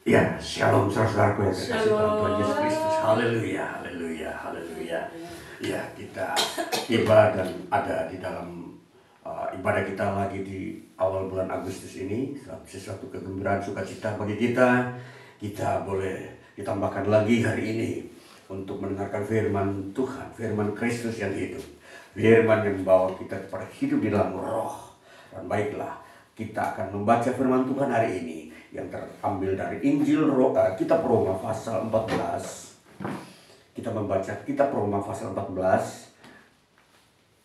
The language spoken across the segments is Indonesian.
Ya, shalom saudaraku yang terkasih dalam Tuhan Yesus Kristus. Shalom. Haleluya, haleluya, haleluya. Ya, kita tiba dan ada di dalam ibadah kita lagi di awal bulan Agustus ini. Sesuatu kegembiraan sukacita bagi kita. Kita boleh ditambahkan lagi hari ini untuk mendengarkan firman Tuhan, firman Kristus yang hidup. Firman yang membawa kita kepada hidup di dalam roh. Dan baiklah, kita akan membaca firman Tuhan hari ini yang terambil dari Injil kitab Roma pasal 14. Kita membaca kitab Roma pasal 14.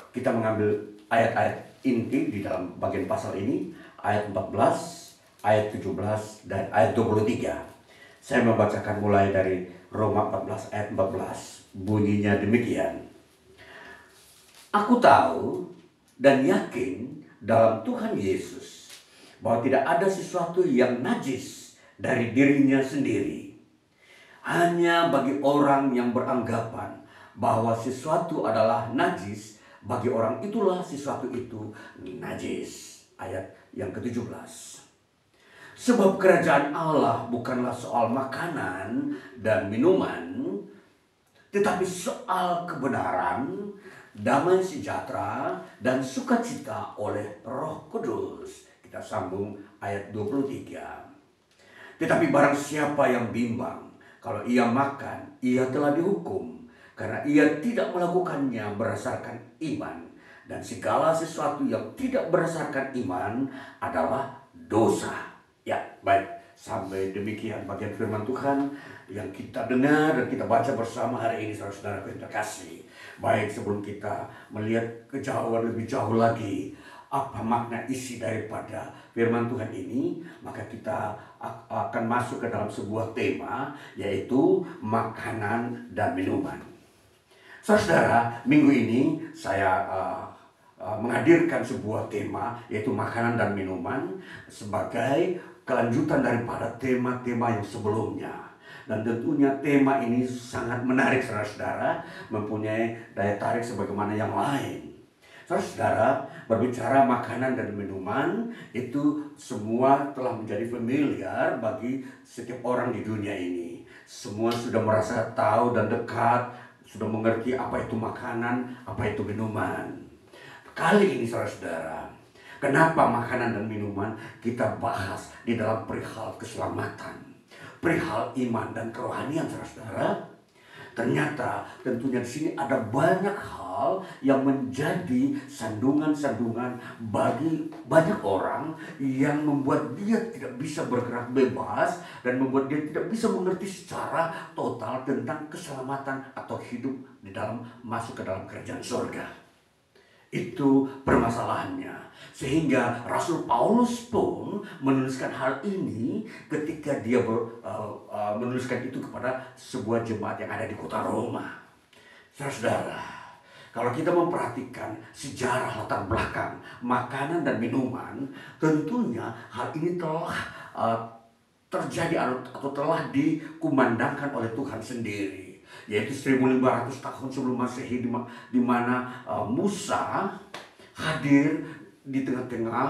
Kita mengambil ayat-ayat inti di dalam bagian pasal ini, ayat 14, ayat 17 dan ayat 23. Saya membacakan mulai dari Roma 14 ayat 14. Bunyinya demikian. Aku tahu dan yakin dalam Tuhan Yesus bahwa tidak ada sesuatu yang najis dari dirinya sendiri. Hanya bagi orang yang beranggapan bahwa sesuatu adalah najis, bagi orang itulah sesuatu itu najis. Ayat yang ke-17. Sebab kerajaan Allah bukanlah soal makanan dan minuman, tetapi soal kebenaran, damai sejahtera, dan sukacita oleh Roh Kudus. Kita sambung ayat 23. Tetapi barang siapa yang bimbang, kalau ia makan, ia telah dihukum, karena ia tidak melakukannya berdasarkan iman. Dan segala sesuatu yang tidak berdasarkan iman adalah dosa. Ya, baik. Sampai demikian bagian firman Tuhan yang kita dengar dan kita baca bersama hari ini, saudara-saudara yang terkasih. Baik, sebelum kita melihat kejauhan lebih jauh lagi, apa makna isi daripada firman Tuhan ini, maka kita akan masuk ke dalam sebuah tema, yaitu makanan dan minuman. Saudara, minggu ini saya menghadirkan sebuah tema, yaitu makanan dan minuman, sebagai kelanjutan daripada tema-tema yang sebelumnya. Dan tentunya tema ini sangat menarik, saudara-saudara, mempunyai daya tarik sebagaimana yang lain. Saudara-saudara, berbicara makanan dan minuman itu semua telah menjadi familiar bagi setiap orang di dunia ini. Semua sudah merasa tahu dan dekat, sudah mengerti apa itu makanan, apa itu minuman. Kali ini saudara-saudara, kenapa makanan dan minuman kita bahas di dalam perihal keselamatan, perihal iman dan kerohanian, saudara-saudara? Ternyata tentunya di sini ada banyak hal yang menjadi sandungan-sandungan bagi banyak orang yang membuat dia tidak bisa bergerak bebas dan membuat dia tidak bisa mengerti secara total tentang keselamatan atau hidup di dalam masuk ke dalam kerajaan surga. Itu permasalahannya. Sehingga Rasul Paulus pun menuliskan hal ini ketika dia menuliskan itu kepada sebuah jemaat yang ada di kota Roma. Saudara, kalau kita memperhatikan sejarah latar belakang makanan dan minuman, tentunya hal ini telah terjadi atau telah dikumandangkan oleh Tuhan sendiri. Yaitu 1500 tahun sebelum Masehi, di mana Musa hadir di tengah-tengah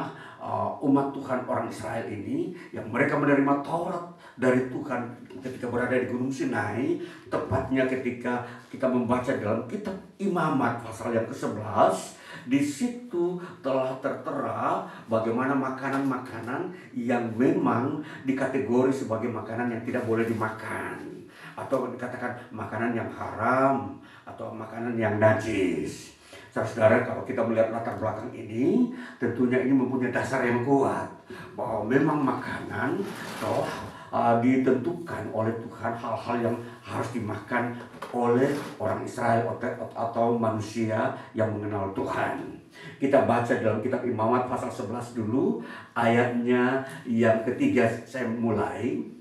umat Tuhan orang Israel ini, yang mereka menerima Taurat dari Tuhan ketika berada di Gunung Sinai. Tepatnya ketika kita membaca dalam kitab Imamat pasal yang ke-11, di situ telah tertera bagaimana makanan-makanan yang memang dikategori sebagai makanan yang tidak boleh dimakan, atau dikatakan makanan yang haram atau makanan yang najis. Saudara, kalau kita melihat latar belakang ini, tentunya ini mempunyai dasar yang kuat bahwa memang makanan telah ditentukan oleh Tuhan, hal-hal yang harus dimakan oleh orang Israel atau manusia yang mengenal Tuhan. Kita baca dalam kitab Imamat pasal 11 dulu, ayatnya yang ketiga saya mulai.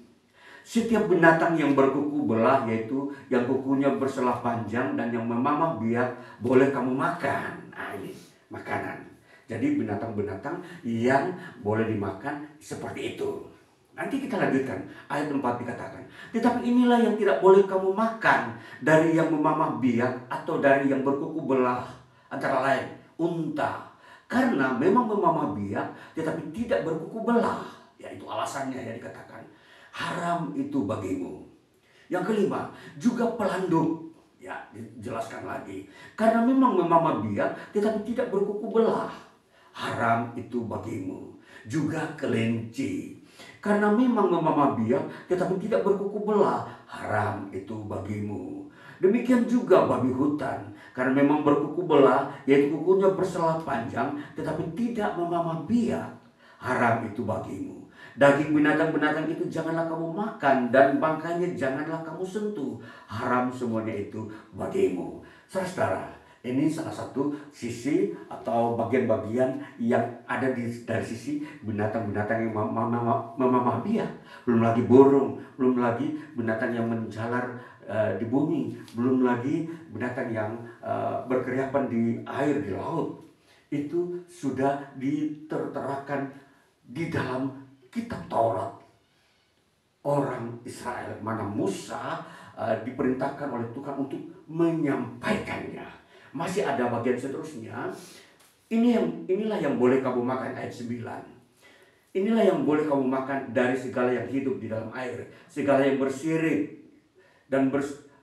Setiap binatang yang berkuku belah, yaitu yang kukunya berselah panjang dan yang memamah biak, boleh kamu makan. Nah, ini makanan. Jadi binatang-binatang yang boleh dimakan seperti itu. Nanti kita lanjutkan. Ayat 4 dikatakan, tetapi inilah yang tidak boleh kamu makan, dari yang memamah biak atau dari yang berkuku belah, antara lain unta. Karena memang memamah biak tetapi tidak berkuku belah. Ya, itu alasannya ya dikatakan. haram itu bagimu. Yang kelima, juga pelanduk. Ya, dijelaskan lagi. Karena memang memamah biak, tetapi tidak berkuku belah. Haram itu bagimu. Juga kelinci. Karena memang memamah biak, tetapi tidak berkuku belah. Haram itu bagimu. Demikian juga babi hutan. Karena memang berkuku belah, yaitu kukunya berselah panjang, tetapi tidak memamah biak. Haram itu bagimu. Daging binatang-binatang itu janganlah kamu makan, dan bangkainya janganlah kamu sentuh. Haram semuanya itu bagimu. Saudara, ini salah satu sisi atau bagian-bagian yang ada dari sisi binatang-binatang yang memamah biak. Belum lagi burung, belum lagi binatang yang menjalar di bumi, belum lagi binatang yang berkeriapan di air, di laut. Itu sudah diterterakan di dalam kitab Taurat. Orang Israel, mana Musa diperintahkan oleh Tuhan untuk menyampaikannya. Masih ada bagian seterusnya. Inilah yang boleh kamu makan, ayat 9. Inilah yang boleh kamu makan dari segala yang hidup di dalam air, segala yang bersirip dan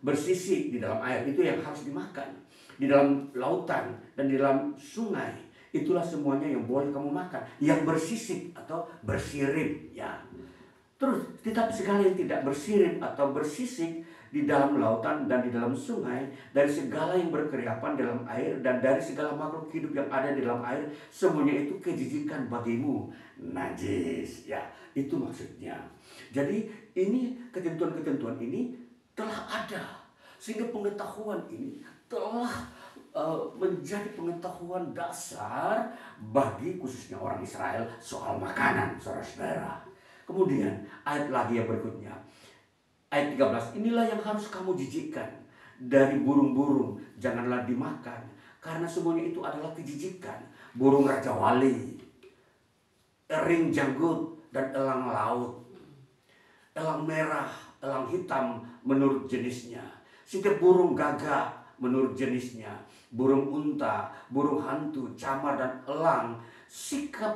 bersisik di dalam air, itu yang harus dimakan. Di dalam lautan dan di dalam sungai, itulah semuanya yang boleh kamu makan. Yang bersisik atau bersirip, ya. Terus, tetapi segala yang tidak bersirip atau bersisik di dalam lautan dan di dalam sungai, dari segala yang berkeriapan dalam air dan dari segala makhluk hidup yang ada di dalam air, semuanya itu kejijikan bagimu, najis, ya. Itu maksudnya. Jadi ini ketentuan-ketentuan ini telah ada, sehingga pengetahuan ini telah menjadi pengetahuan dasar bagi khususnya orang Israel soal makanan, saudara-saudara. Kemudian ayat lagi yang berikutnya, ayat 13, inilah yang harus kamu jijikkan dari burung-burung, janganlah dimakan, karena semuanya itu adalah kejijikan. Burung raja wali, ering janggut, dan elang laut, elang merah, elang hitam menurut jenisnya, setiap burung gagak menurut jenisnya, burung unta, burung hantu, camar, dan elang sikap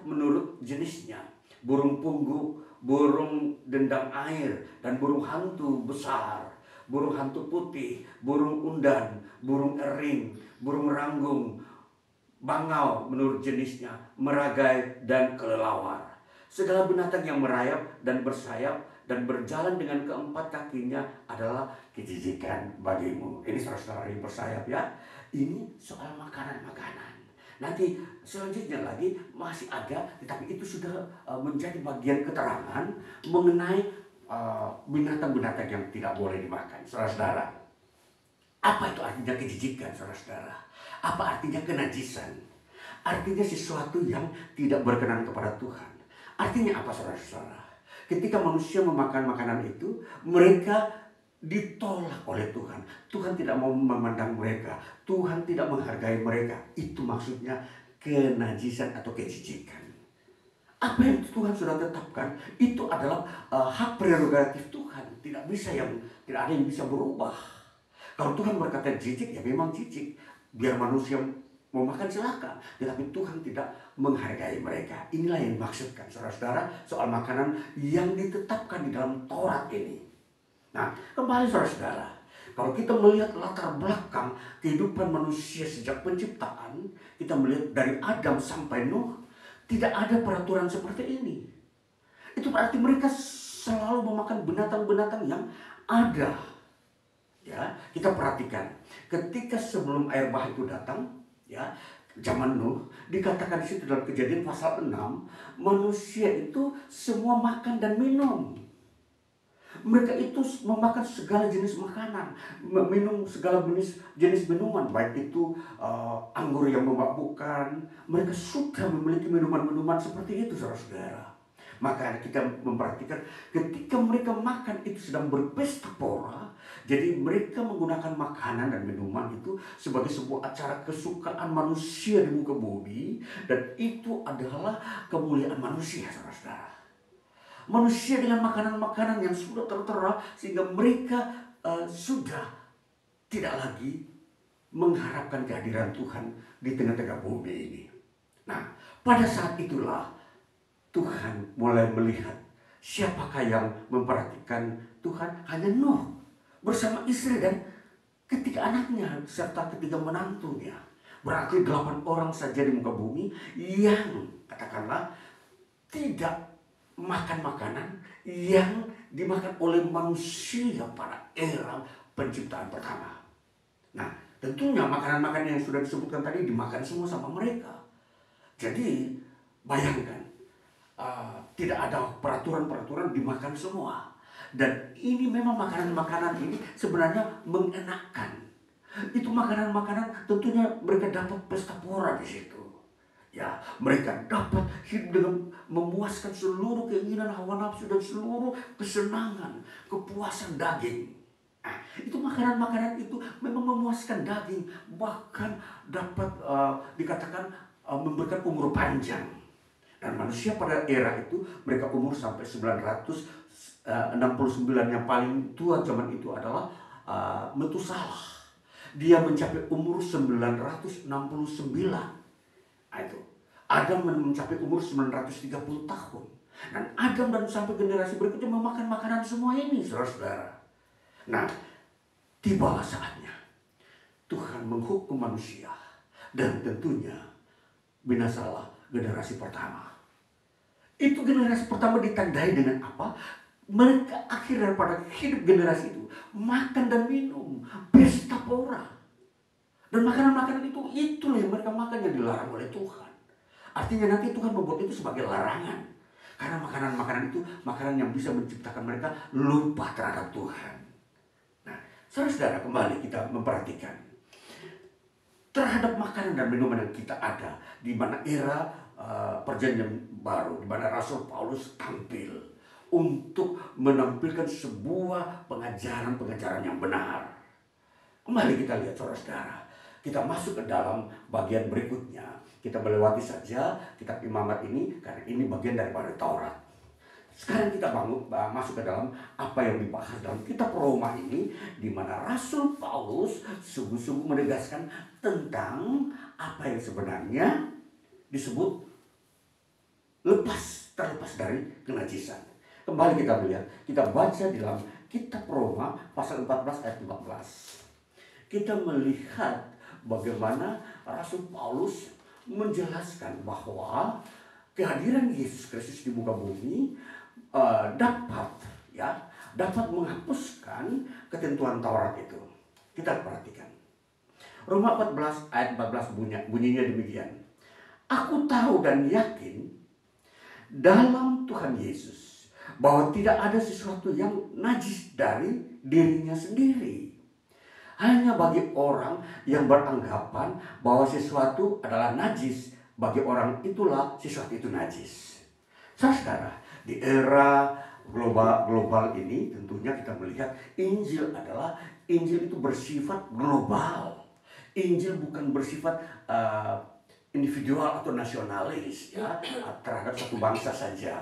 menurut jenisnya, burung pungguk, burung dendang air, dan burung hantu besar, burung hantu putih, burung undan, burung ering, burung ranggung, bangau menurut jenisnya, meragai, dan kelelawar. Segala binatang yang merayap dan bersayap dan berjalan dengan keempat kakinya adalah kejijikan bagimu. Ini saudara-saudara yang bersayap, ya. Ini soal makanan-makanan. Nanti selanjutnya lagi masih ada, tetapi itu sudah menjadi bagian keterangan mengenai binatang-binatang yang tidak boleh dimakan. Saudara-saudara, apa itu artinya kejijikan, saudara-saudara? Apa artinya kenajisan? Artinya sesuatu yang tidak berkenan kepada Tuhan. Artinya apa, saudara-saudara? Ketika manusia memakan makanan itu, mereka ditolak oleh Tuhan. Tuhan tidak mau memandang mereka. Tuhan tidak menghargai mereka. Itu maksudnya kenajisan atau kejijikan. Apa yang Tuhan sudah tetapkan, itu adalah hak prerogatif Tuhan. Tidak ada yang bisa berubah. Kalau Tuhan berkata jijik, ya memang jijik. Biar manusia mau makan silakan, tetapi Tuhan tidak menghargai mereka. Inilah yang dimaksudkan, saudara-saudara, soal makanan yang ditetapkan di dalam Taurat ini. Nah, kembali saudara-saudara, kalau kita melihat latar belakang kehidupan manusia sejak penciptaan, kita melihat dari Adam sampai Nuh, tidak ada peraturan seperti ini. Itu berarti mereka selalu memakan binatang-binatang yang ada. Ya, kita perhatikan, ketika sebelum air bah itu datang, ya, zaman Nuh, dikatakan di situ dalam Kejadian pasal 6, manusia itu semua makan dan minum. Mereka itu memakan segala jenis makanan, minum segala jenis minuman, baik itu anggur yang memabukkan. Mereka suka memiliki minuman-minuman seperti itu, saudara-saudara. Maka kita memperhatikan ketika mereka makan itu sedang berpesta pora. Jadi mereka menggunakan makanan dan minuman itu sebagai sebuah acara kesukaan manusia di muka bumi. Dan itu adalah kemuliaan manusia, saudara-saudara. Manusia dengan makanan-makanan yang sudah tertera, sehingga mereka sudah tidak lagi mengharapkan kehadiran Tuhan di tengah-tengah bumi ini. Nah, pada saat itulah Tuhan mulai melihat Siapakah yang memperhatikan Tuhan? Hanya Nuh bersama istri dan ketiga anaknya serta ketiga menantunya. Berarti 8 orang saja di muka bumi yang katakanlah tidak makan makanan yang dimakan oleh manusia pada era penciptaan pertama. Nah, tentunya makanan-makanan yang sudah disebutkan tadi dimakan semua sama mereka. Jadi bayangkan, tidak ada peraturan-peraturan, dimakan semua. Dan ini memang makanan-makanan ini sebenarnya mengenakan. Itu makanan-makanan tentunya mereka dapat pesta pora di situ. Ya, mereka dapat hidup dengan memuaskan seluruh keinginan hawa nafsu dan seluruh kesenangan, kepuasan daging. Nah, itu makanan-makanan itu memang memuaskan daging, bahkan dapat dikatakan memberikan umur panjang. Dan manusia pada era itu mereka umur sampai 969, yang paling tua zaman itu adalah Metusalah. Dia mencapai umur 969. Nah, itu Adam mencapai umur 930 tahun. Dan Adam dan sampai generasi berikutnya memakan makanan semua ini, saudara-saudara. Nah, tibalah saatnya Tuhan menghukum manusia. Dan tentunya binasalah generasi pertama. Itu generasi pertama ditandai dengan apa? Mereka akhir daripada hidup generasi itu makan dan minum, pesta pora. Dan makanan-makanan itulah yang mereka makan yang dilarang oleh Tuhan. Artinya nanti Tuhan membuat itu sebagai larangan. Karena makanan-makanan itu makanan yang bisa menciptakan mereka lupa terhadap Tuhan. Nah, saudara-saudara, kembali kita memperhatikan terhadap makanan dan minuman yang kita ada di mana era perjanjian baru, di mana Rasul Paulus tampil untuk menampilkan sebuah pengajaran-pengajaran yang benar. Kembali kita lihat, saudara-saudara, kita masuk ke dalam bagian berikutnya. Kita melewati saja kitab Imamat ini karena ini bagian daripada Taurat. Sekarang kita masuk ke dalam apa yang dibahas dalam kitab Roma ini, di mana Rasul Paulus sungguh-sungguh menegaskan tentang apa yang sebenarnya disebut terlepas dari kenajisan. Kembali kita melihat, kita baca di dalam kitab Roma pasal 14 ayat 14. Kita melihat bagaimana Rasul Paulus menjelaskan bahwa kehadiran Yesus Kristus di muka bumi dapat menghapuskan ketentuan Taurat itu. Kita perhatikan. Roma 14 ayat 14 bunyinya demikian. Aku tahu dan yakin dalam Tuhan Yesus bahwa tidak ada sesuatu yang najis dari dirinya sendiri. Hanya bagi orang yang beranggapan bahwa sesuatu adalah najis, bagi orang itulah sesuatu itu najis. Saudara, di era global ini tentunya kita melihat Injil itu bersifat global. Injil bukan bersifat individual atau nasionalis ya, terhadap satu bangsa saja.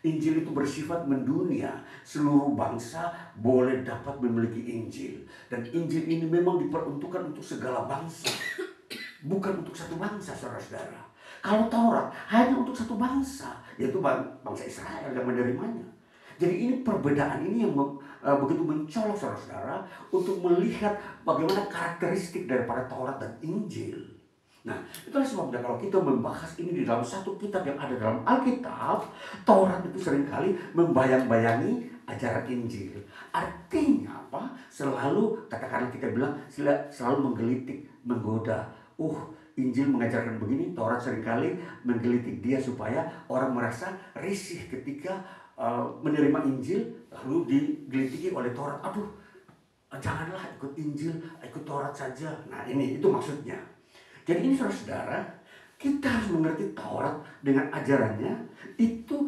Injil itu bersifat mendunia. Seluruh bangsa boleh dapat memiliki Injil. Dan Injil ini memang diperuntukkan untuk segala bangsa, bukan untuk satu bangsa, saudara-saudara. Kalau Taurat hanya untuk satu bangsa, yaitu bangsa Israel yang menerimanya. Jadi ini perbedaan ini yang begitu mencolok, saudara-saudara, untuk melihat bagaimana karakteristik daripada Taurat dan Injil. Nah, itulah sebabnya kalau kita membahas ini di dalam satu kitab yang ada dalam Alkitab, Taurat itu seringkali membayang-bayangi ajaran Injil. Artinya apa? Selalu, katakanlah kita bilang, selalu menggelitik, menggoda. Injil mengajarkan begini, Taurat seringkali menggelitik dia supaya orang merasa risih ketika menerima Injil, lalu digelitiki oleh Taurat. Janganlah ikut Injil, ikut Taurat saja. Nah, itu maksudnya. Jadi ini saudara-saudara, kita harus mengerti Taurat dengan ajarannya itu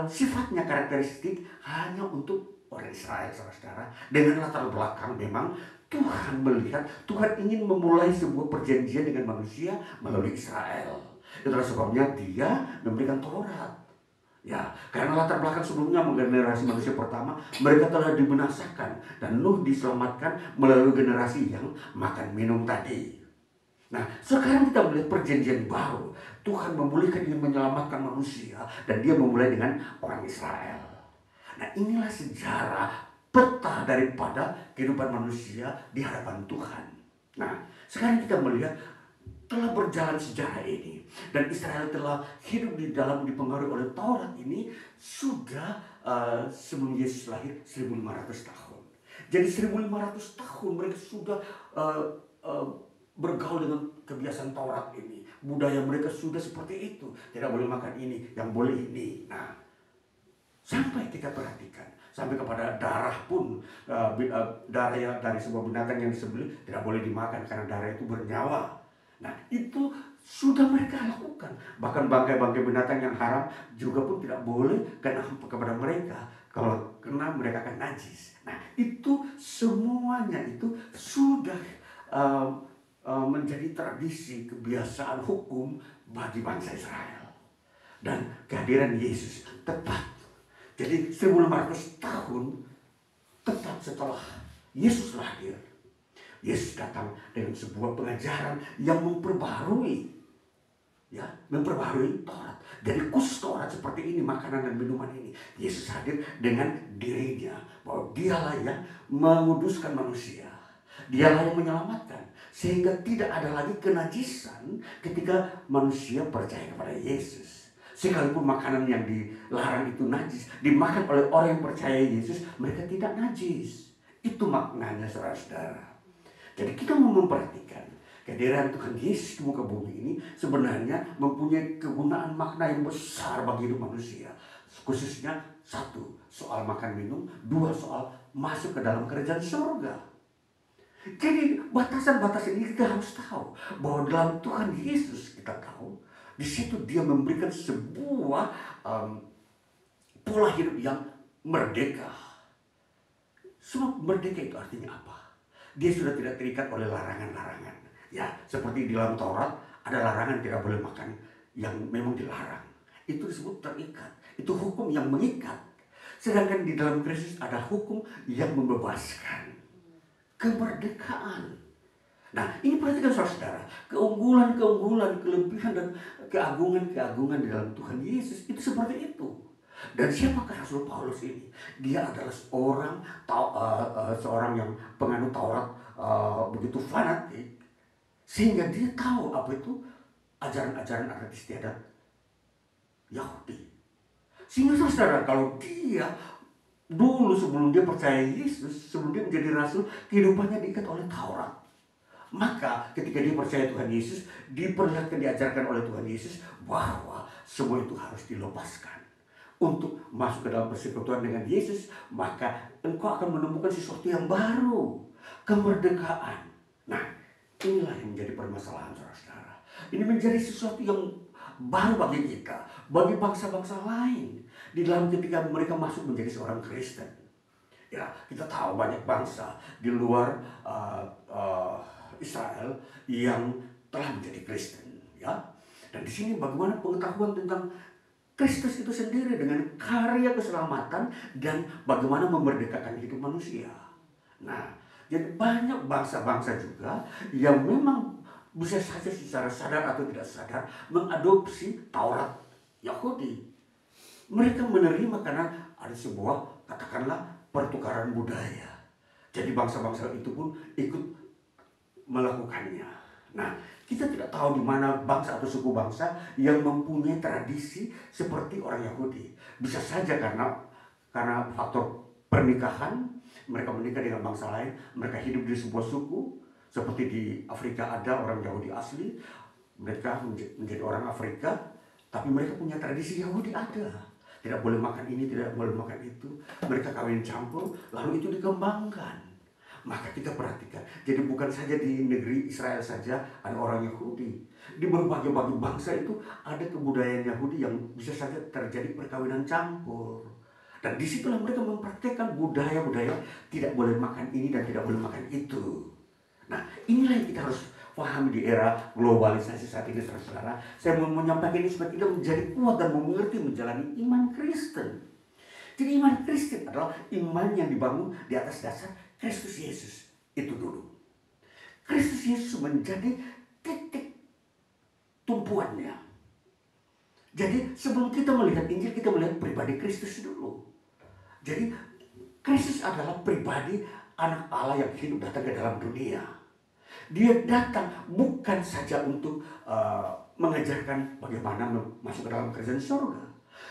sifatnya karakteristik hanya untuk orang Israel, saudara-saudara. Dengan latar belakang memang Tuhan melihat, Tuhan ingin memulai sebuah perjanjian dengan manusia melalui Israel. Itulah sebabnya dia memberikan Taurat. Ya, karena latar belakang sebelumnya generasi manusia pertama, mereka telah dibinasakan dan Nuh diselamatkan melalui generasi yang makan minum tadi. Nah, sekarang kita melihat perjanjian baru. Tuhan memulihkan, ingin menyelamatkan manusia, dan dia memulai dengan orang Israel. Nah, inilah sejarah peta daripada kehidupan manusia di hadapan Tuhan. Nah, sekarang kita melihat telah berjalan sejarah ini, dan Israel telah hidup di dalam dipengaruhi oleh Taurat ini sudah sebelum Yesus lahir 1500 tahun. Jadi 1500 tahun mereka sudah bergaul dengan kebiasaan Taurat ini. Budaya mereka sudah seperti itu. Tidak boleh makan ini, yang boleh ini. Nah, sampai kita perhatikan, sampai kepada darah pun, darah dari sebuah binatang yang disembelih tidak boleh dimakan karena darah itu bernyawa. Nah, itu sudah mereka lakukan. Bahkan bangkai-bangkai binatang yang haram juga pun tidak boleh kena kepada mereka. Kalau kena, mereka akan najis. Nah, itu semuanya itu sudah menjadi tradisi, kebiasaan, hukum bagi bangsa Israel. Dan kehadiran Yesus tepat. Jadi 1500 tahun tepat setelah Yesus lahir, Yesus datang dengan sebuah pengajaran yang memperbaharui Taurat. Jadi khusus Taurat seperti ini, makanan dan minuman ini. Yesus hadir dengan dirinya, bahwa dialah yang menguduskan manusia. Dialah yang menyelamatkan. Sehingga tidak ada lagi kenajisan ketika manusia percaya kepada Yesus. Sekalipun makanan yang dilarang itu najis, dimakan oleh orang yang percaya Yesus, mereka tidak najis. Itu maknanya, saudara-saudara. Jadi kita mau memperhatikan kehadiran Tuhan Yesus di muka bumi ini sebenarnya mempunyai kegunaan makna yang besar bagi hidup manusia. Khususnya satu, soal makan minum. Dua, soal masuk ke dalam kerajaan surga. Jadi batasan-batasan ini kita harus tahu bahwa dalam Tuhan Yesus kita tahu di situ dia memberikan sebuah pola hidup yang merdeka. Sebab merdeka itu artinya apa? Dia sudah tidak terikat oleh larangan-larangan. Ya, seperti di dalam Taurat ada larangan tidak boleh makan yang memang dilarang. Itu disebut terikat. Itu hukum yang mengikat. Sedangkan di dalam Kristus ada hukum yang membebaskan. Kemerdekaan. Nah, ini perhatikan saudara, keunggulan-keunggulan, kelebihan dan keagungan-keagungan di dalam Tuhan Yesus itu seperti itu. Dan siapakah Rasul Paulus ini? Dia adalah seorang yang penganut Taurat begitu fanatik, sehingga dia tahu apa itu ajaran-ajaran adat istiadat Yahudi. Sehingga saudara, kalau dia dulu sebelum dia percaya Yesus, sebelum dia menjadi rasul, kehidupannya diikat oleh Taurat. Maka ketika dia percaya Tuhan Yesus, diperlihatkan, diajarkan oleh Tuhan Yesus bahwa semua itu harus dilepaskan. Untuk masuk ke dalam persekutuan dengan Yesus, maka engkau akan menemukan sesuatu yang baru, kemerdekaan. Nah, inilah yang menjadi permasalahan, saudara-saudara. Ini menjadi sesuatu yang baru bagi kita, bagi bangsa-bangsa lain. Di dalam ketika mereka masuk menjadi seorang Kristen. Ya, kita tahu banyak bangsa di luar Israel yang telah menjadi Kristen, ya. Dan di sini bagaimana pengetahuan tentang Kristus itu sendiri dengan karya keselamatan dan bagaimana memerdekakan hidup manusia. Nah, jadi banyak bangsa-bangsa juga yang memang bisa saja secara sadar atau tidak sadar mengadopsi Taurat Yahudi. Mereka menerima karena ada sebuah, katakanlah, pertukaran budaya. Jadi bangsa-bangsa itu pun ikut melakukannya. Nah, kita tidak tahu di mana bangsa atau suku bangsa yang mempunyai tradisi seperti orang Yahudi. Bisa saja karena faktor pernikahan, mereka menikah dengan bangsa lain, mereka hidup di sebuah suku. Seperti di Afrika ada orang Yahudi asli, mereka menjadi orang Afrika, tapi mereka punya tradisi Yahudi ada. Tidak boleh makan ini, tidak boleh makan itu. Mereka kawin campur, lalu itu dikembangkan. Maka kita perhatikan, jadi bukan saja di negeri Israel saja ada orang Yahudi. Di berbagai bangsa itu ada kebudayaan Yahudi yang bisa saja terjadi perkawinan campur. Dan disitulah mereka mempraktekkan budaya-budaya tidak boleh makan ini dan tidak boleh makan itu. Nah, inilah yang kita harus pahami di era globalisasi saat ini, saudara. Saya mau menyampaikan ini supaya kita menjadi kuat dan mengerti menjalani iman Kristen. Jadi iman Kristen adalah iman yang dibangun di atas dasar Kristus Yesus. Itu dulu. Kristus Yesus menjadi titik tumpuannya. Jadi sebelum kita melihat Injil, kita melihat pribadi Kristus dulu. Jadi Kristus adalah pribadi anak Allah yang hidup datang ke dalam dunia. Dia datang bukan saja untuk mengajarkan bagaimana masuk ke dalam kerajaan surga,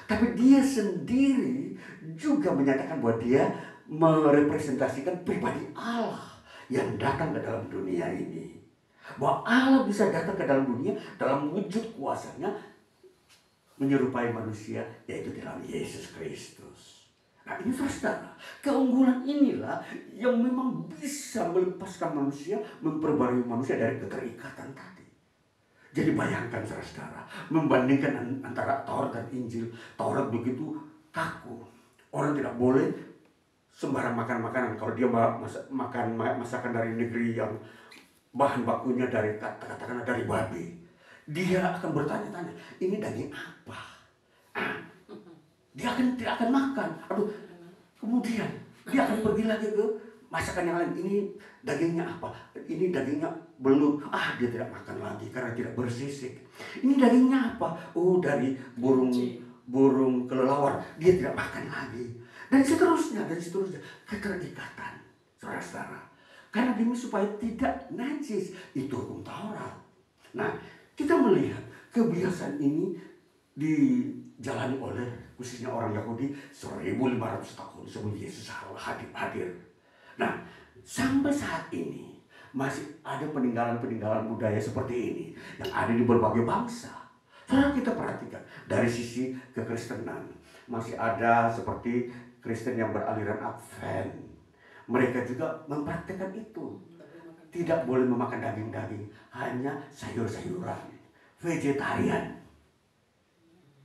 tapi dia sendiri juga menyatakan bahwa dia merepresentasikan pribadi Allah yang datang ke dalam dunia ini. Bahwa Allah bisa datang ke dalam dunia dalam wujud kuasanya menyerupai manusia, yaitu dalam Yesus Kristus. Nah ini saudara, keunggulan inilah yang memang bisa melepaskan manusia, memperbarui manusia dari keterikatan tadi. Jadi bayangkan saudara, membandingkan antara Taurat dan Injil. Taurat begitu kaku, orang tidak boleh sembarang makan makanan. Kalau dia makan masakan dari negeri yang bahan bakunya dari katakanlah dari babi, dia akan bertanya-tanya, ini daging apa? Dia tidak akan makan. Kemudian dia akan pergi lagi ke masakan yang lain. Ini dagingnya apa? Ini dagingnya belut. Dia tidak makan lagi karena tidak bersisik. Ini dagingnya apa? Oh, dari burung kelelawar. Dia tidak makan lagi. Dan seterusnya. Keterikatan, saudara-saudara. Karena demi supaya tidak najis. Itu hukum Taurat. Nah, kita melihat kebiasaan ini dijalani oleh khususnya orang Yahudi 1500 tahun sebelum Yesus hadir. Nah, sampai saat ini masih ada peninggalan-peninggalan budaya seperti ini yang ada di berbagai bangsa. Saudara, kita perhatikan dari sisi kekristenan masih ada seperti Kristen yang beraliran Advent. Mereka juga mempraktikkan itu. Tidak boleh memakan daging-daging, hanya sayur-sayuran, vegetarian.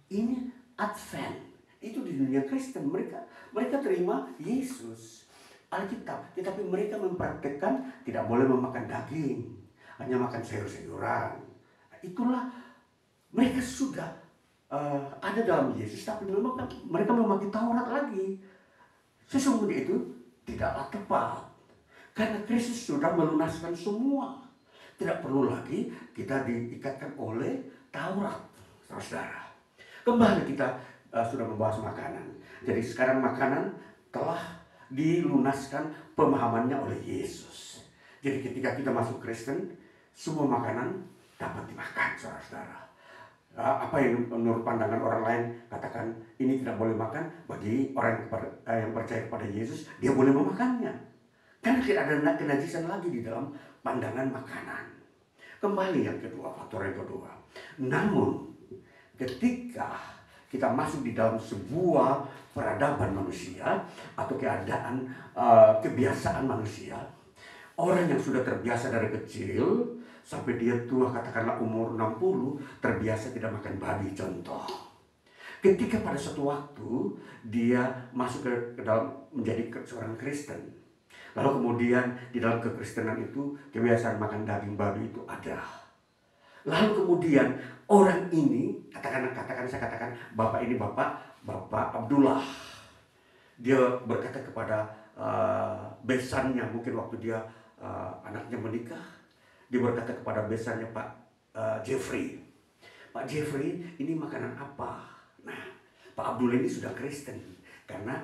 Ini Advent. Itu di dunia Kristen. Mereka terima Yesus, Alkitab, tetapi mereka mempraktikkan tidak boleh memakan daging, hanya makan sayur-sayuran. Itulah mereka sudah ada dalam Yesus, tapi mereka memakai Taurat lagi. Sesungguhnya itu tidaklah tepat. Karena Kristus sudah melunaskan semua. Tidak perlu lagi kita diikatkan oleh Taurat, saudara. Kembali kita sudah membahas makanan. Jadi sekarang makanan telah dilunaskan pemahamannya oleh Yesus. Jadi ketika kita masuk Kristen, semua makanan dapat dimakan, saudara-saudara. Apa yang menurut pandangan orang lain katakan ini tidak boleh makan, bagi orang yang percaya kepada Yesus, dia boleh memakannya. Karena tidak ada kenajisan lagi di dalam pandangan makanan. Kembali yang kedua, faktor yang kedua. Namun ketika kita masuk di dalam sebuah peradaban manusia atau keadaan kebiasaan manusia, orang yang sudah terbiasa dari kecil sampai dia tua, katakanlah umur 60, terbiasa tidak makan babi contoh. Ketika pada suatu waktu dia masuk ke dalam menjadi seorang Kristen, lalu kemudian di dalam kekristenan itu kebiasaan makan daging babi itu ada. Lalu kemudian orang ini, katakan saya katakan bapak ini bapak Abdullah, dia berkata kepada besannya, mungkin waktu dia anaknya menikah, dia berkata kepada besannya Pak Jeffrey, Pak Jeffrey, ini makanan apa? Nah, Pak Abdullah ini sudah Kristen karena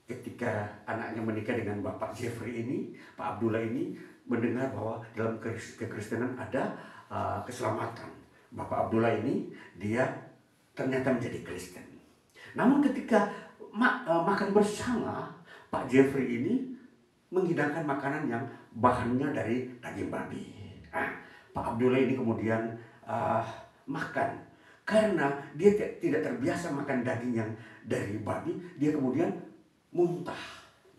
ketika anaknya menikah dengan Bapak Jeffrey ini, Pak Abdullah ini mendengar bahwa dalam kekristenan ada keselamatan. Bapak Abdullah ini dia ternyata menjadi Kristen. Namun ketika makan bersama, Pak Jeffrey ini menghidangkan makanan yang bahannya dari daging babi. Pak Abdullah ini kemudian makan. Karena dia tidak terbiasa makan daging yang dari babi, dia kemudian muntah,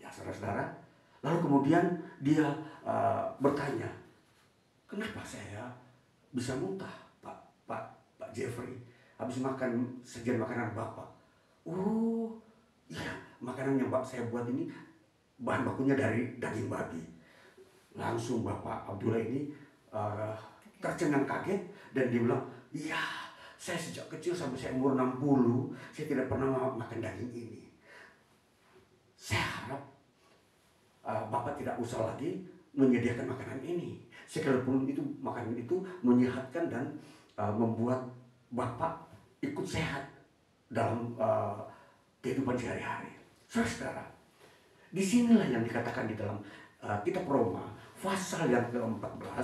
ya saudara-saudara. Lalu kemudian dia bertanya, kenapa saya bisa muntah, Pak Jeffrey, habis makan sekian makanan Bapak? Oh, iya, makanan yang saya buat ini bahan bakunya dari daging babi. Langsung Bapak Abdullah ini tercengang kaget dan dia bilang, iya, saya sejak kecil sampai saya umur 60, saya tidak pernah makan daging ini. Saya harap Bapak tidak usah lagi menyediakan makanan ini. Sekalipun itu makanan itu menyehatkan dan membuat Bapak ikut sehat dalam kehidupan sehari-hari. Saudara, disinilah yang dikatakan di dalam kitab Roma, pasal yang ke-14,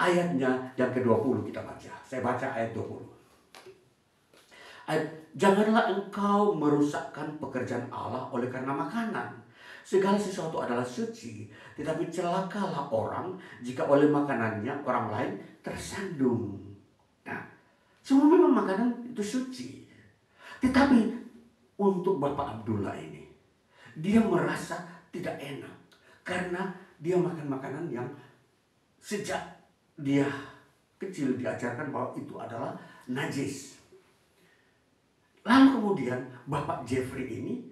ayatnya yang ke-20 kita baca. Saya baca ayat 20. Janganlah engkau merusakkan pekerjaan Allah oleh karena makanan. Segala sesuatu adalah suci, tetapi celakalah orang jika oleh makanannya orang lain tersandung. Nah, semua memang makanan itu suci. Tetapi untuk Bapak Abdullah ini, dia merasa tidak enak karena dia makan makanan yang sejak dia kecil diajarkan bahwa itu adalah najis. Lalu kemudian Bapak Jeffrey ini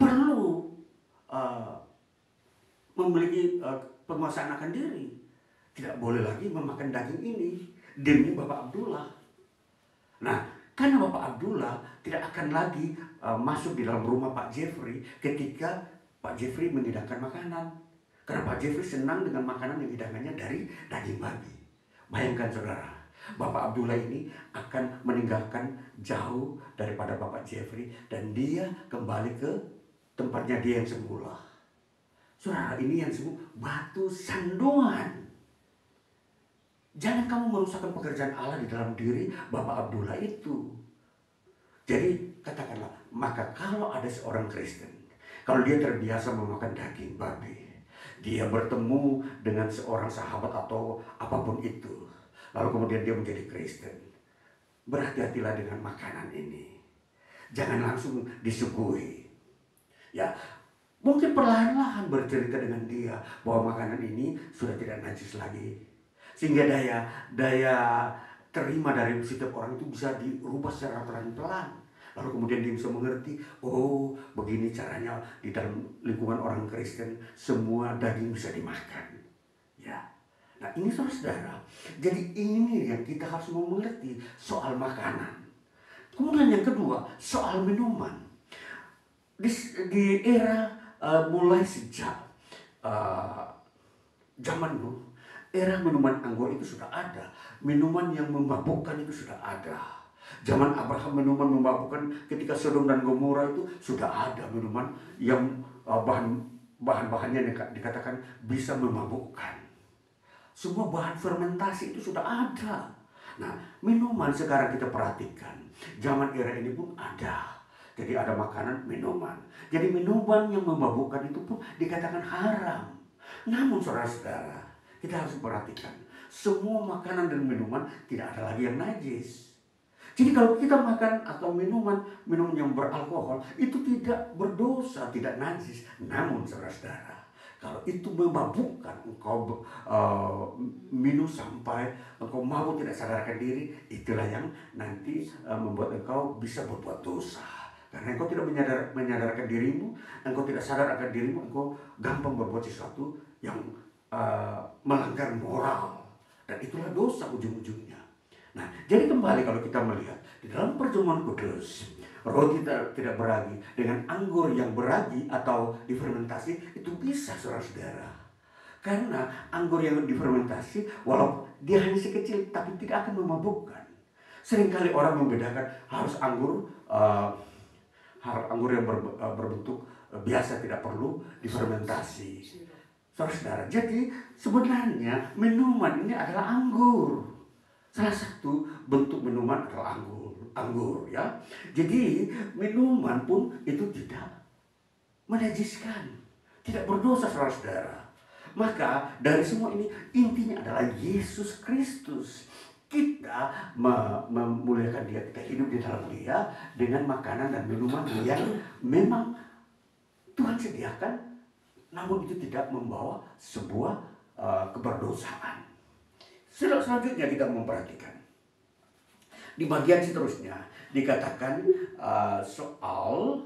perlu memiliki penguasaan akan diri. Tidak boleh lagi memakan daging ini demi Bapak Abdullah. Nah, karena Bapak Abdullah tidak akan lagi masuk di dalam rumah Pak Jeffrey ketika Pak Jeffrey menghidangkan makanan. Karena Pak Jeffrey senang dengan makanan yang hidangannya dari daging babi. Bayangkan saudara, Bapak Abdullah ini akan meninggalkan jauh daripada Bapak Jeffrey dan dia kembali ke tempatnya dia yang semula. Saudara, ini yang disebut batu sandungan. Jangan kamu merusakkan pekerjaan Allah di dalam diri Bapak Abdullah itu. Jadi katakanlah, maka kalau ada seorang Kristen, kalau dia terbiasa memakan daging babi, dia bertemu dengan seorang sahabat atau apapun itu, lalu kemudian dia menjadi Kristen, berhati-hatilah dengan makanan ini. Jangan langsung disuguhi. Ya, mungkin perlahan-lahan bercerita dengan dia bahwa makanan ini sudah tidak najis lagi. Sehingga daya terima dari setiap orang itu bisa dirubah secara pelan-pelan. Lalu kemudian dia bisa mengerti, oh begini caranya di dalam lingkungan orang Kristen semua daging bisa dimakan. Ya. Nah ini saudara, jadi ini yang kita harus mengerti soal makanan. Kemudian yang kedua, soal minuman. Di era mulai sejak zaman dulu, era minuman anggur itu sudah ada. Minuman yang memabukkan itu sudah ada. Zaman Abraham minuman memabukkan, ketika Sodom dan Gomora itu sudah ada minuman yang bahan-bahannya dikatakan bisa memabukkan. Semua bahan fermentasi itu sudah ada. Nah, minuman sekarang kita perhatikan, zaman era ini pun ada. Jadi ada makanan, minuman. Jadi minuman yang memabukkan itu pun dikatakan haram. Namun saudara-saudara, kita harus perhatikan, semua makanan dan minuman tidak ada lagi yang najis. Jadi kalau kita makan atau minuman yang beralkohol, itu tidak berdosa, tidak najis. Namun saudara-saudara, kalau itu memabukkan, engkau minum sampai engkau mabuk tidak sadarkan diri, itulah yang nanti membuat engkau bisa berbuat dosa. Karena engkau tidak menyadarkan dirimu, engkau tidak sadar akan dirimu, engkau gampang berbuat sesuatu yang melanggar moral. Dan itulah dosa ujung-ujungnya. Nah, jadi kembali kalau kita melihat di dalam perjamuan kudus, roti tidak beragi dengan anggur yang beragi atau difermentasi itu bisa saudara-saudara. Karena anggur yang difermentasi, walau dia hanya sekecil tapi tidak akan memabukkan. Seringkali orang membedakan harus anggur yang berbentuk biasa, tidak perlu difermentasi. Saudara-saudara, jadi sebenarnya minuman ini adalah anggur. Salah satu bentuk minuman adalah anggur ya. Jadi minuman pun itu tidak menajiskan, tidak berdosa saudara-saudara. Maka dari semua ini intinya adalah Yesus Kristus. Kita memuliakan dia, kita hidup di dalam dia dengan makanan dan minuman yang memang Tuhan sediakan, namun itu tidak membawa sebuah keberdosaan. Selanjutnya kita memperhatikan di bagian seterusnya dikatakan soal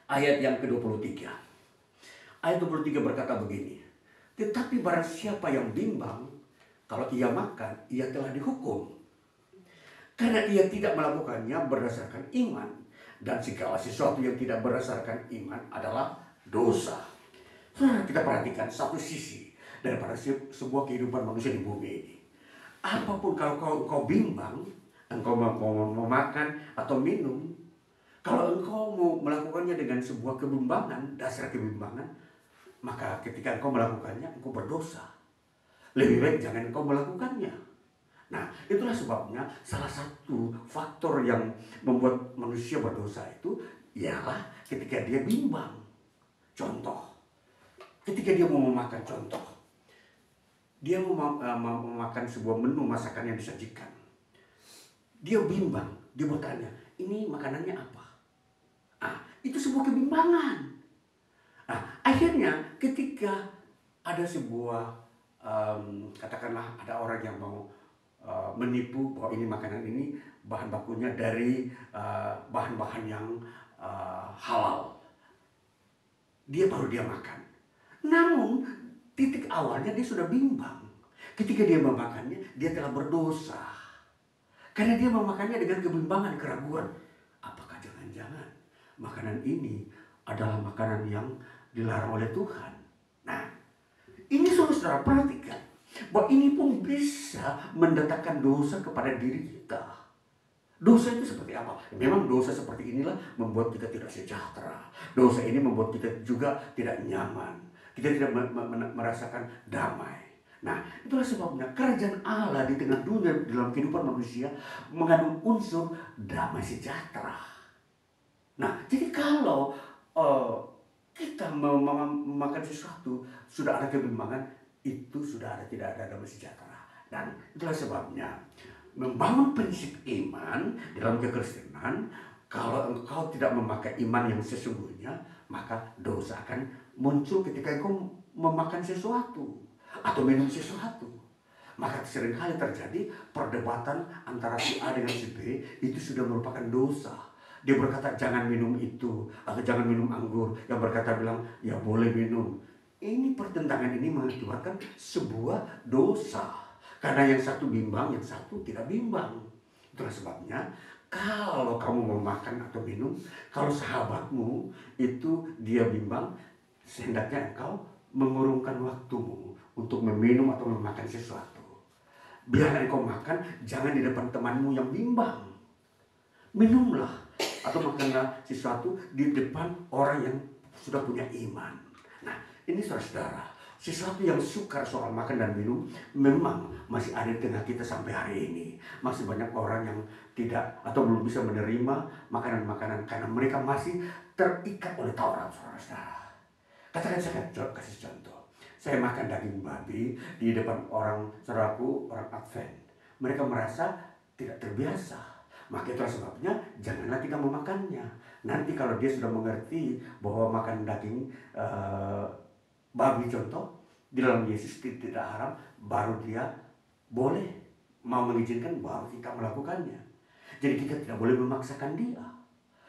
ayat yang ke-23. Ayat 23 berkata begini, tetapi barang siapa yang bimbang, kalau ia makan, ia telah dihukum. Karena ia tidak melakukannya berdasarkan iman, dan segala sesuatu yang tidak berdasarkan iman adalah dosa. Kita perhatikan satu sisi daripada sebuah kehidupan manusia di bumi ini. Apapun kalau engkau bimbang, engkau mau makan atau minum, kalau engkau mau melakukan melakukannya dengan sebuah kebimbangan, dasar kebimbangan, maka ketika engkau melakukannya, engkau berdosa. Lebih baik jangan engkau melakukannya. Nah, itulah sebabnya salah satu faktor yang membuat manusia berdosa itu ialah ketika dia bimbang. Contoh, ketika dia mau memakan contoh, dia mau memakan sebuah menu masakan yang disajikan. Dia bimbang, dia bertanya, ini makanannya apa? Itu sebuah kebimbangan. Akhirnya ketika ada sebuah, katakanlah ada orang yang mau menipu bahwa ini makanan ini bahan bakunya dari bahan-bahan yang halal. Dia makan. Namun titik awalnya dia sudah bimbang. Ketika dia memakannya, dia telah berdosa. Karena dia memakannya dengan kebimbangan, keraguan. Apakah jangan-jangan makanan ini adalah makanan yang dilarang oleh Tuhan? Nah, ini saudara perhatikan bahwa ini pun bisa mendatangkan dosa kepada diri kita. Dosa itu seperti apa? Memang dosa seperti inilah membuat kita tidak sejahtera. Dosa ini membuat kita juga tidak nyaman. Kita tidak merasakan damai. Nah, itulah sebabnya kerajaan Allah di tengah dunia, dalam kehidupan manusia, mengandung unsur damai sejahtera. Nah, jadi kalau kita memakan sesuatu, sudah ada kebimbangan, itu sudah tidak ada damai sejahtera. Dan itulah sebabnya membangun prinsip iman dalam kekristenan, kalau engkau tidak memakai iman yang sesungguhnya, maka dosa akan muncul ketika engkau memakan sesuatu atau minum sesuatu. Maka seringkali terjadi perdebatan antara si A dengan si B, itu sudah merupakan dosa. Dia berkata jangan minum itu atau jangan minum anggur, yang berkata bilang ya boleh minum. Ini pertentangan ini mengakibatkan sebuah dosa. Karena yang satu bimbang, yang satu tidak bimbang. Itulah sebabnya kalau kamu mau makan atau minum, kalau sahabatmu itu dia bimbang, sehendaknya engkau mengurungkan waktumu untuk meminum atau memakan sesuatu. Biarlah engkau makan, jangan di depan temanmu yang bimbang. Minumlah atau makanlah sesuatu di depan orang yang sudah punya iman. Nah, ini saudara-saudara, sesuatu yang sukar soal makan dan minum memang masih ada di tengah kita sampai hari ini. Masih banyak orang yang tidak atau belum bisa menerima makanan-makanan karena mereka masih terikat oleh Taurat, saudara-saudara. Katakan saya kasih contoh. Saya makan daging babi di depan orang saudaraku, orang Advent. Mereka merasa tidak terbiasa. Maka itulah sebabnya janganlah kita memakannya. Nanti kalau dia sudah mengerti bahwa makan daging babi contoh di dalam Yesus tidak haram, baru dia boleh mau mengizinkan, baru kita melakukannya. Jadi kita tidak boleh memaksakan dia.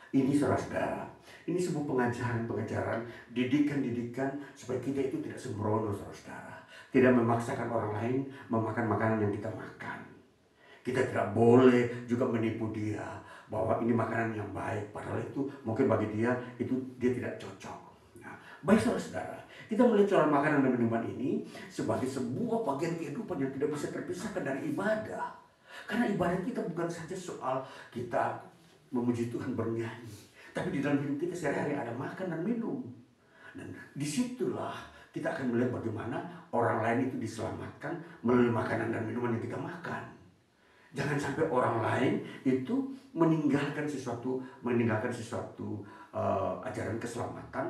Ini saudara-saudara, ini sebuah pengajaran, didikan supaya kita itu tidak sembrono, saudara-saudara. Tidak memaksakan orang lain memakan makanan yang kita makan. Kita tidak boleh juga menipu dia bahwa ini makanan yang baik, padahal itu mungkin bagi dia itu dia tidak cocok. Nah, baik saudara-saudara, kita melihat soal makanan dan minuman ini sebagai sebuah bagian kehidupan yang tidak bisa terpisahkan dari ibadah. Karena ibadah kita bukan saja soal kita memuji Tuhan bernyanyi, tapi di dalam hidup kita sehari-hari ada makan dan minum. Dan disitulah kita akan melihat bagaimana orang lain itu diselamatkan melalui makanan dan minuman yang kita makan. Jangan sampai orang lain itu meninggalkan sesuatu ajaran keselamatan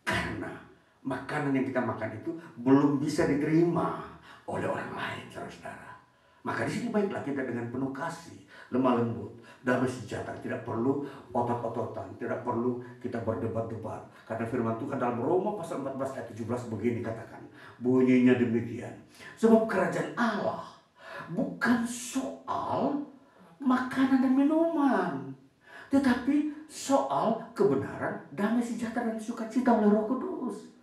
karena makanan yang kita makan itu belum bisa diterima oleh orang lain, saudara-saudara. Maka di sini baiklah kita dengan penuh kasih, lemah lembut, damai sejahtera, tidak perlu otot-ototan, tidak perlu kita berdebat-debat. Karena firman Tuhan dalam Roma pasal 14 ayat 17 begini katakan, bunyinya demikian. Sebab kerajaan Allah bukan soal makanan dan minuman, tetapi soal kebenaran, damai sejahtera dan sukacita oleh Roh Kudus.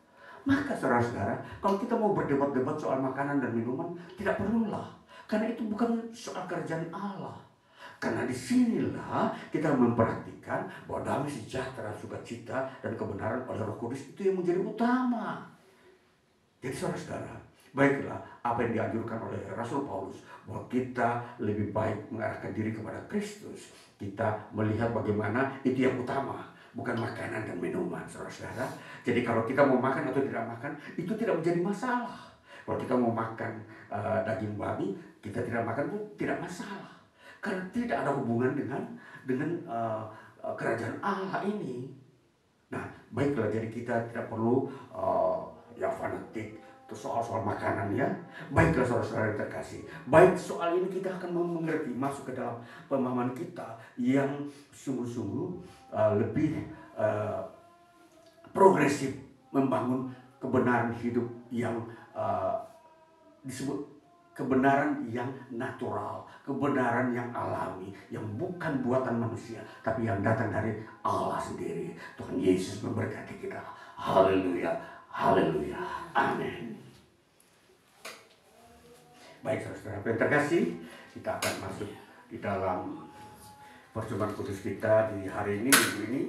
Maka saudara-saudara, kalau kita mau berdebat-debat soal makanan dan minuman, tidak perlulah. Karena itu bukan soal kerajaan Allah. Karena disinilah kita memperhatikan bahwa damai sejahtera, sukacita, dan kebenaran oleh Roh Kudus itu yang menjadi utama. Jadi saudara-saudara, baiklah apa yang dianjurkan oleh Rasul Paulus, bahwa kita lebih baik mengarahkan diri kepada Kristus. Kita melihat bagaimana itu yang utama. bukan makanan dan minuman, saudara-saudara. Jadi kalau kita mau makan atau tidak makan, itu tidak menjadi masalah. Kalau kita mau makan daging babi, kita tidak makan pun tidak masalah. Karena tidak ada hubungan dengan kerajaan Allah ini. Nah, baiklah, jadi kita tidak perlu fanatik soal makanan ya. Baiklah saudara-saudara yang terkasih, baik soal ini kita akan mengerti, masuk ke dalam pemahaman kita yang sungguh-sungguh lebih progresif, membangun kebenaran hidup yang disebut kebenaran yang natural, kebenaran yang alami, yang bukan buatan manusia, tapi yang datang dari Allah sendiri. Tuhan Yesus memberkati kita. Haleluya, haleluya, amin. Baik saudara-saudara yang terkasih, kita akan masuk di dalam perjumpaan kudus kita di hari ini, minggu ini.